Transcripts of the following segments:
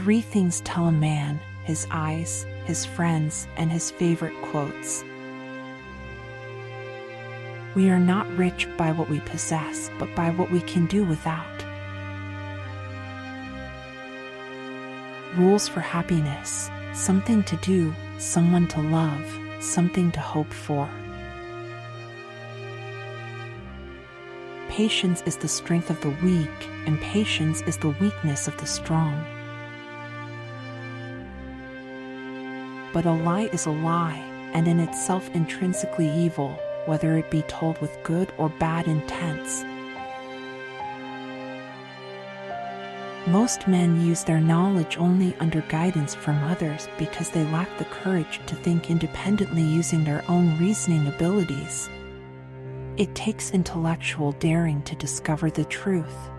3 things tell a man: his eyes, his friends, and his favorite quotes. We are not rich by what we possess, but by what we can do without. Rules for happiness: something to do, someone to love, something to hope for. Patience is the strength of the weak, and patience is the weakness of the strong. But a lie is a lie, and in itself intrinsically evil, whether it be told with good or bad intents. Most men use their knowledge only under guidance from others because they lack the courage to think independently using their own reasoning abilities. It takes intellectual daring to discover the truth.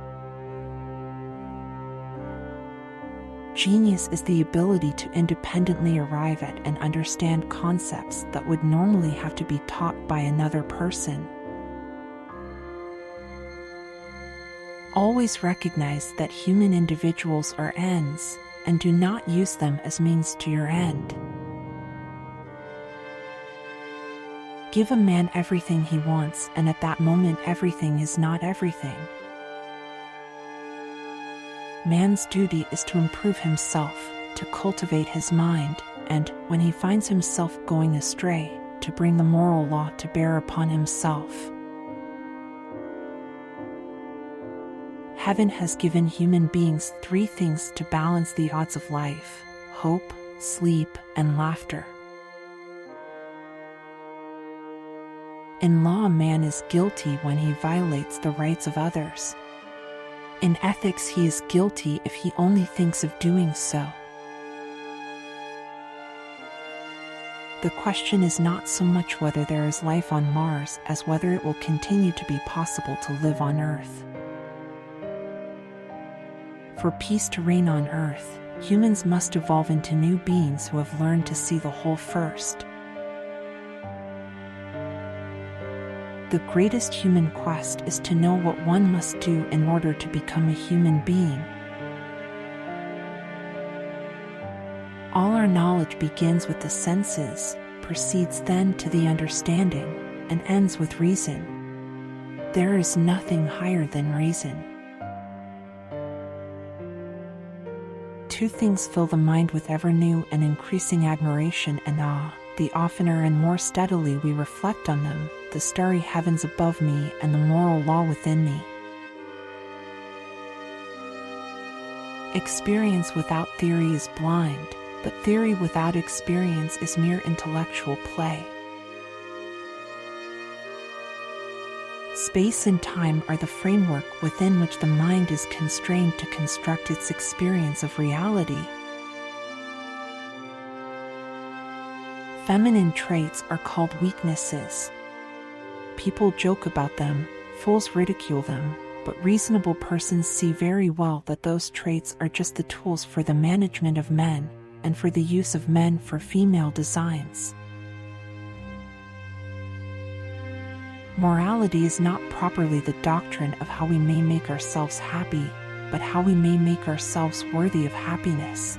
Genius is the ability to independently arrive at and understand concepts that would normally have to be taught by another person. Always recognize that human individuals are ends, and do not use them as means to your end. Give a man everything he wants, and at that moment everything is not everything. Man's duty is to improve himself, to cultivate his mind, and, when he finds himself going astray, to bring the moral law to bear upon himself. Heaven has given human beings 3 things to balance the odds of life: hope, sleep, and laughter. In law, a man is guilty when he violates the rights of others. In ethics, he is guilty if he only thinks of doing so. The question is not so much whether there is life on Mars as whether it will continue to be possible to live on Earth. For peace to reign on Earth, humans must evolve into new beings who have learned to see the whole first. The greatest human quest is to know what one must do in order to become a human being. All our knowledge begins with the senses, proceeds then to the understanding, and ends with reason. There is nothing higher than reason. 2 things fill the mind with ever new and increasing admiration and awe. The oftener and more steadily we reflect on them, the starry heavens above me and the moral law within me. Experience without theory is blind, but theory without experience is mere intellectual play. Space and time are the framework within which the mind is constrained to construct its experience of reality. Feminine traits are called weaknesses. People joke about them, fools ridicule them, but reasonable persons see very well that those traits are just the tools for the management of men, and for the use of men for female designs. Morality is not properly the doctrine of how we may make ourselves happy, but how we may make ourselves worthy of happiness.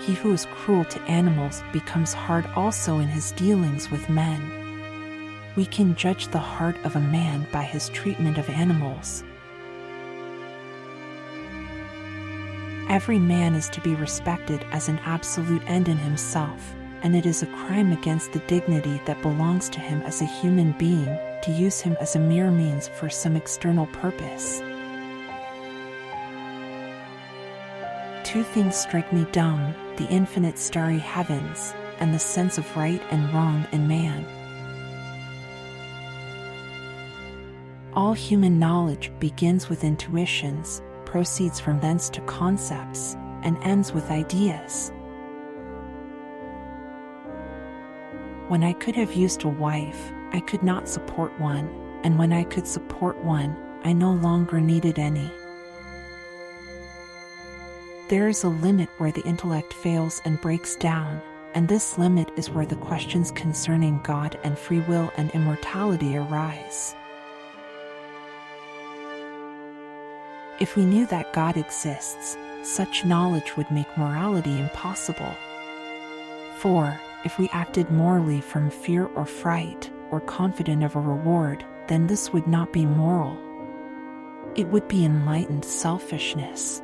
He who is cruel to animals becomes hard also in his dealings with men. We can judge the heart of a man by his treatment of animals. Every man is to be respected as an absolute end in himself, and it is a crime against the dignity that belongs to him as a human being to use him as a mere means for some external purpose. 2 things strike me dumb: the infinite starry heavens, and the sense of right and wrong in man. All human knowledge begins with intuitions, proceeds from thence to concepts, and ends with ideas. When I could have used a wife, I could not support one, and when I could support one, I no longer needed any. There is a limit where the intellect fails and breaks down, and this limit is where the questions concerning God and free will and immortality arise. If we knew that God exists, such knowledge would make morality impossible. 4. If we acted morally from fear or fright, or confident of a reward, then this would not be moral. It would be enlightened selfishness.